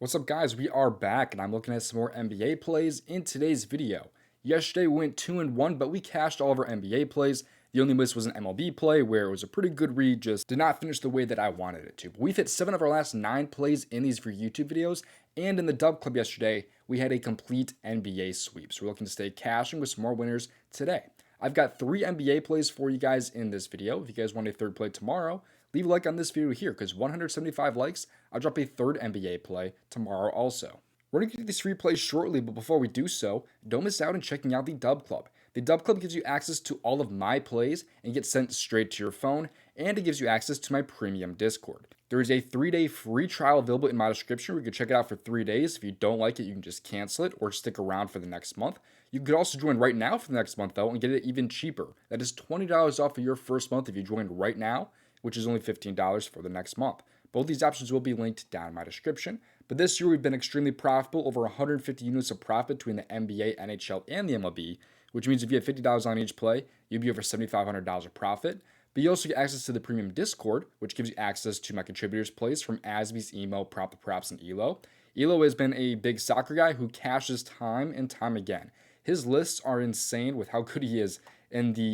What's up, guys? We are back and I'm looking at some more NBA plays in today's video. Yesterday we went 2-1, but we cashed all of our NBA plays. The only miss was an MLB play where it was a pretty good read, just did not finish the way that I wanted it to. But we've hit 7 of our last 9 plays in these for YouTube videos, and in the DubClub yesterday, we had a complete NBA sweep. So we're looking to stay cashing with some more winners today. I've got 3 NBA plays for you guys in this video. If you guys want a third play tomorrow, leave a like on this video here, because 175 likes, I'll drop a third NBA play tomorrow also. We're going to get to these free plays shortly, but before we do so, don't miss out on checking out the DubClub. The DubClub gives you access to all of my plays and gets sent straight to your phone, and it gives you access to my premium Discord. There is a 3-day free trial available in my description where you can check it out for 3 days. If you don't like it, you can just cancel it or stick around for the next month. You could also join right now for the next month, though, and get it even cheaper. That is $20 off of your first month if you join right now, which is only $15 for the next month. Both these options will be linked down in my description. But this year we've been extremely profitable, over 150 units of profit between the NBA, NHL, and the MLB, which means if you have $50 on each play, you'll be over $7,500 of profit. But you also get access to the premium Discord, which gives you access to my contributors' plays from Asby's, Emo, Prop the Props, and Elo. Elo has been a big soccer guy who cashes time and time again. His lists are insane with how good he is in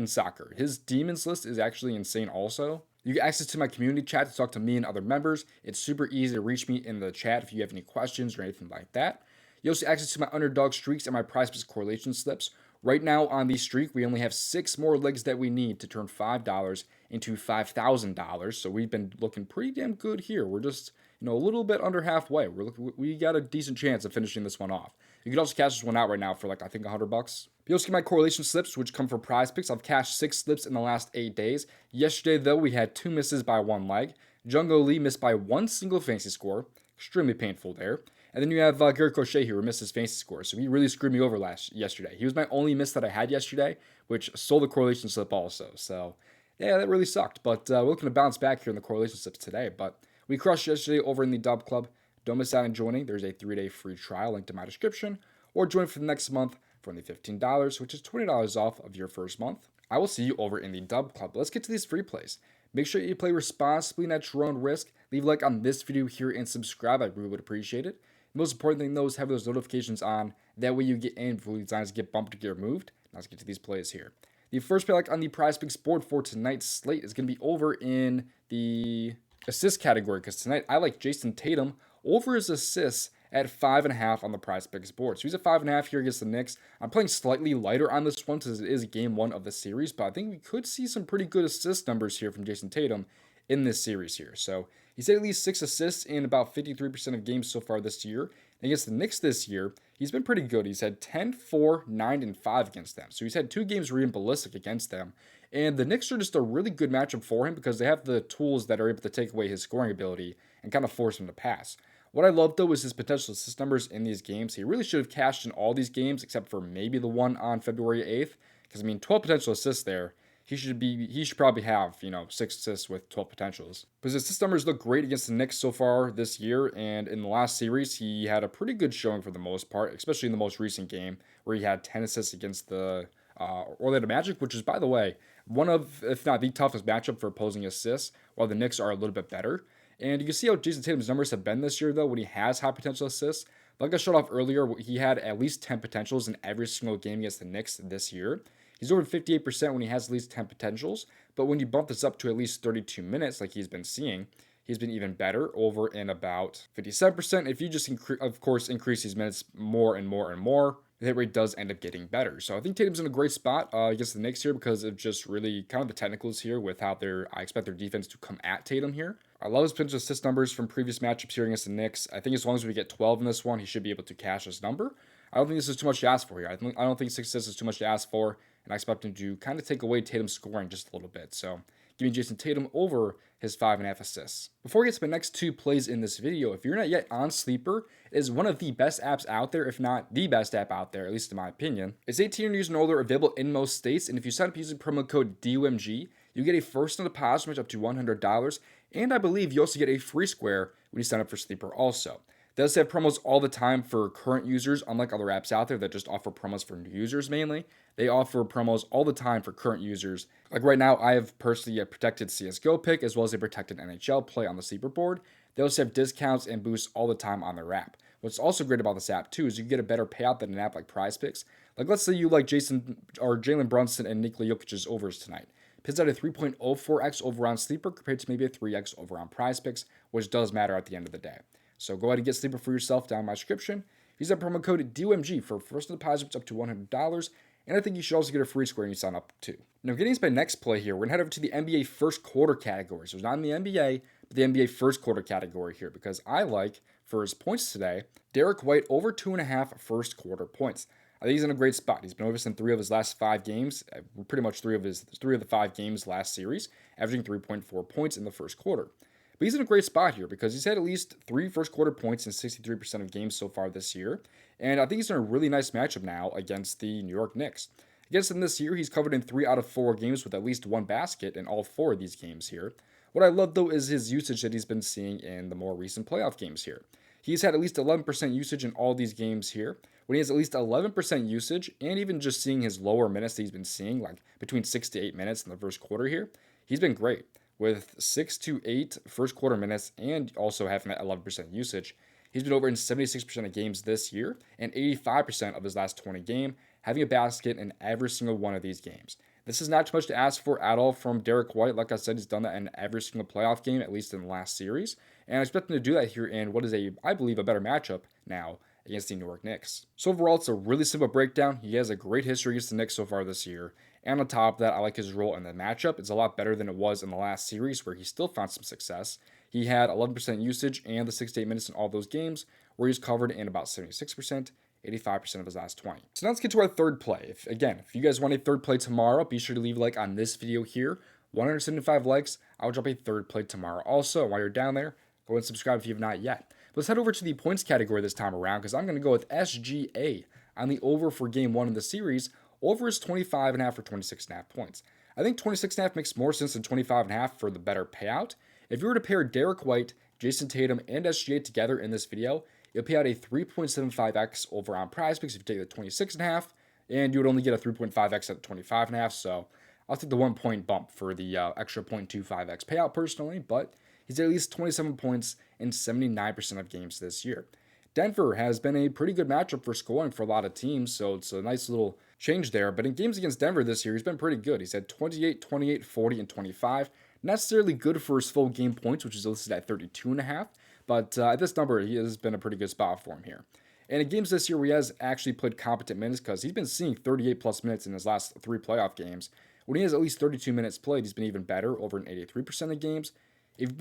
soccer. His demons list is actually insane also. You get access to my community chat to talk to me and other members. It's super easy to reach me in the chat if you have any questions or anything like that. You also get access to my underdog streaks and my PrizePicks correlation slips. Right now on the streak, we only have 6 more legs that we need to turn $5 into $5,000. So we've been looking pretty damn good here. We're just, a little bit under halfway. We got a decent chance of finishing this one off. You can also cash this one out right now for I think $100. You also get my correlation slips, which come from PrizePicks. I've cashed 6 slips in the last 8 days. Yesterday, though, we had 2 misses by 1 leg. Jungo Lee missed by 1 single fantasy score. Extremely painful there. And then you have Garrett Crochet here, who missed his fantasy score. So he really screwed me over yesterday. He was my only miss that I had yesterday, which sold the correlation slip also. So, yeah, that really sucked. But we're looking to bounce back here in the correlation slips today. But we crushed yesterday over in the DubClub. Don't miss out on joining. There's a 3-day free trial linked in my description. Or join for the next month for only $15, which is $20 off of your first month. I will see you over in the DubClub. Let's get to these free plays. Make sure you play responsibly and at your own risk. Leave a like on this video here and subscribe. I really would appreciate it. The most important thing, though, is have those notifications on. That way you get in before these lines get bumped or get removed. Now let's get to these plays here. The first play on the PrizePicks board for tonight's slate is going to be over in the assist category, because tonight I like Jason Tatum over his assists at 5.5 on the PrizePicks board. So he's at 5.5 here against the Knicks. I'm playing slightly lighter on this one because it is game 1 of the series, but I think we could see some pretty good assist numbers here from Jason Tatum in this series here. So he's had at least 6 assists in about 53% of games so far this year. And against the Knicks this year, he's been pretty good. He's had 10, 4, 9, and 5 against them. So he's had 2 games where he's been ballistic against them. And the Knicks are just a really good matchup for him because they have the tools that are able to take away his scoring ability and kind of force him to pass. What I love, though, is his potential assist numbers in these games. He really should have cashed in all these games except for maybe the one on February 8th. Because, 12 potential assists there. He should probably have, 6 assists with 12 potentials. But his assist numbers look great against the Knicks so far this year, and in the last series, he had a pretty good showing for the most part, especially in the most recent game, where he had 10 assists against the Orlando Magic, which is, by the way, one of, if not the toughest matchup for opposing assists, while the Knicks are a little bit better. And you can see how Jason Tatum's numbers have been this year, though, when he has high potential assists. Like I showed off earlier, he had at least 10 potentials in every single game against the Knicks this year. He's over 58% when he has at least 10 potentials, but when you bump this up to at least 32 minutes, like he's been seeing, he's been even better, over in about 57%. If you just, of course, increase these minutes more and more and more, the hit rate does end up getting better. So I think Tatum's in a great spot against the Knicks here because of just really kind of the technicals here with how I expect their defense to come at Tatum here. I love his potential assist numbers from previous matchups here against the Knicks. I think as long as we get 12 in this one, he should be able to cash this number. I don't think this is too much to ask for here. I don't think 6 assists is too much to ask for, and I expect him to kind of take away Tatum's scoring just a little bit. So give me Jason Tatum over his 5.5 assists. Before we get to my next 2 plays in this video, if you're not yet on Sleeper, it is one of the best apps out there, if not the best app out there, at least in my opinion. It's 18 years and older, available in most states, and if you sign up using promo code DOMG, you get a first deposit match up to $100, and I believe you also get a free square when you sign up for Sleeper also. It does have promos all the time for current users, unlike other apps out there that just offer promos for new users mainly. They offer promos all the time for current users. Like right now, I have personally a protected CSGO pick as well as a protected NHL play on the Sleeper board. They also have discounts and boosts all the time on their app. What's also great about this app too is you get a better payout than an app like PrizePicks. Like let's say you like Jason or Jalen Brunson and Nikola Jokic's overs tonight. Pits out a 3.04x over on Sleeper compared to maybe a 3x over on PrizePicks, which does matter at the end of the day. So go ahead and get Sleeper for yourself down in my description. Use that promo code DOMG for first deposits up to $100. And I think you should also get a free square when you sign up too. Now, getting into my next play here, we're going to head over to the NBA first quarter category. So it's not in the NBA, but the NBA first quarter category here because I like, for his points today, Derrick White over 2.5 first quarter points. I think he's in a great spot. He's been over in 3 of his last 5 games, pretty much 3 of the 5 games last series, averaging 3.4 points in the first quarter. But he's in a great spot here because he's had at least 3 first quarter points in 63% of games so far this year. And I think he's in a really nice matchup now against the New York Knicks. Against them this year, he's covered in 3 out of 4 games with at least 1 basket in all 4 of these games here. What I love, though, is his usage that he's been seeing in the more recent playoff games here. He's had at least 11% usage in all these games here. When he has at least 11% usage, and even just seeing his lower minutes that he's been seeing, like between 6 to 8 minutes in the first quarter here, he's been great. With 6 to 8 first quarter minutes and also having that 11% usage, he's been over in 76% of games this year and 85% of his last 20 games, having a basket in every single one of these games. This is not too much to ask for at all from Derrick White. Like I said, he's done that in every single playoff game, at least in the last series. And I expect him to do that here in what is I believe, a better matchup now against the New York Knicks. So overall, it's a really simple breakdown. He has a great history against the Knicks so far this year. And on top of that, I like his role in the matchup. It's a lot better than it was in the last series where he still found some success. He had 11% usage and the 6 to 8 minutes in all those games where he's covered in about 76%. 85% of his last 20. So now let's get to our third play. If you guys want a third play tomorrow, be sure to leave a like on this video here. 175 likes, I'll drop a third play tomorrow. Also, while you're down there, go and subscribe if you have not yet. Let's head over to the points category this time around because I'm going to go with SGA on the over for game 1 of the series. Over is 25.5 for 26.5 points. I think 26.5 makes more sense than 25.5 for the better payout. If you were to pair Derrick White, Jason Tatum, and SGA together in this video, you'll pay out a 3.75x over on PrizePicks if you take the 26.5, and you would only get a 3.5x at the 25.5. So I'll take the 1 point bump for the extra 0.25x payout personally, but he's at least 27 points in 79% of games this year. Denver has been a pretty good matchup for scoring for a lot of teams, so it's a nice little change there. But in games against Denver this year, he's been pretty good. He's had 28, 28, 40, and 25. Not necessarily good for his full game points, which is listed at 32.5. But at this number, he has been a pretty good spot for him here. And in games this year where he has actually played competent minutes because he's been seeing 38 plus minutes in his last 3 playoff games. When he has at least 32 minutes played, he's been even better, over in 83% of games. If you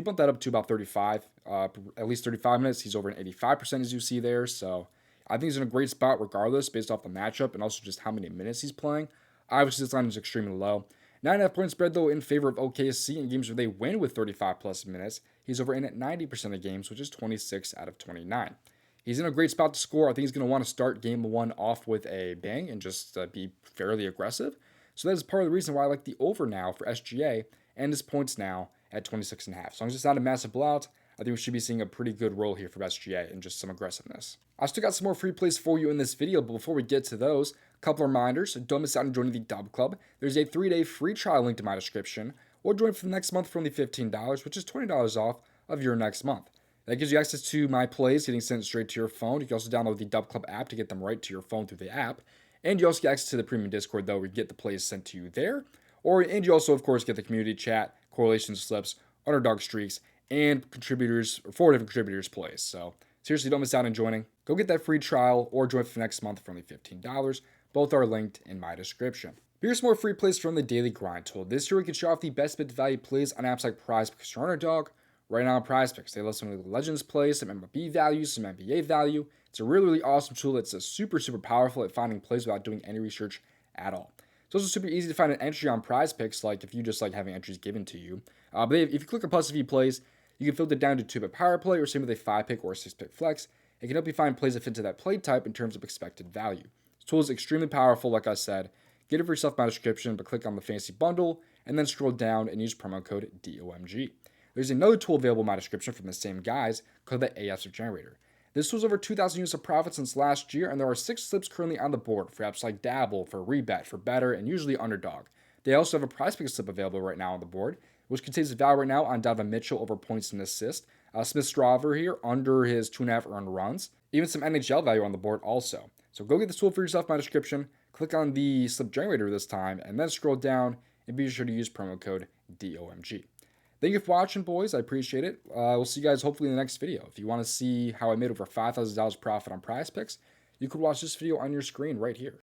bump that up to about 35, at least 35 minutes, he's over in 85% as you see there. So I think he's in a great spot regardless based off the matchup and also just how many minutes he's playing. Obviously, this line is extremely low. 9.5 point spread, though, in favor of OKC in games where they win with 35 plus minutes. He's over in at 90% of games, which is 26 out of 29. He's in a great spot to score. I think he's going to want to start game 1 off with a bang and just be fairly aggressive. So that is part of the reason why I like the over now for SGA and his points now at 26.5. As long as it's not a massive blowout, I think we should be seeing a pretty good roll here for SGA and just some aggressiveness. I still got some more free plays for you in this video, but before we get to those, a couple of reminders. Don't miss out on joining the DubClub. There's a 3-day free trial link to my description, or join for the next month for only $15, which is $20 off of your next month. That gives you access to my plays getting sent straight to your phone. You can also download the DubClub app to get them right to your phone through the app. And you also get access to the premium Discord, though, where you get the plays sent to you there. And you also, of course, get the community chat, correlation slips, underdog streaks, and 4 different contributors plays. So seriously, don't miss out on joining. Go get that free trial or join for next month for only $15. Both are linked in my description. Here's more free plays from the Daily Grind tool. This year we can show off the best bet value plays on apps like PrizePicks or Underdog. Right now on PrizePicks, they list some of the Legends plays, some MLB values, some NBA value. It's a really, really awesome tool that's super, super powerful at finding plays without doing any research at all. It's also super easy to find an entry on PrizePicks, like if you just like having entries given to you. But if you click on plus if plays, you can filter down to 2-pick power play or same with a 5-pick or a 6-pick flex. It can help you find plays that fit to that play type in terms of expected value. This tool is extremely powerful, like I said. Get it for yourself in my description, but click on the fancy bundle and then scroll down and use promo code DOMG. There's another tool available in my description from the same guys called the AF Generator. This tool's over 2,000 units of profit since last year, and there are 6 slips currently on the board for apps like Dabble, for Rebet, for Better, and usually Underdog. They also have a PrizePicks slip available right now on the board. which contains the value right now on Donovan Mitchell over points and assists. Smith-Straw over here under his 2.5 earned runs. Even some NHL value on the board also. So go get this tool for yourself in my description. Click on the slip generator this time, and then scroll down and be sure to use promo code DOMG. Thank you for watching, boys. I appreciate it. We'll see you guys hopefully in the next video. If you want to see how I made over $5,000 profit on PrizePicks, you could watch this video on your screen right here.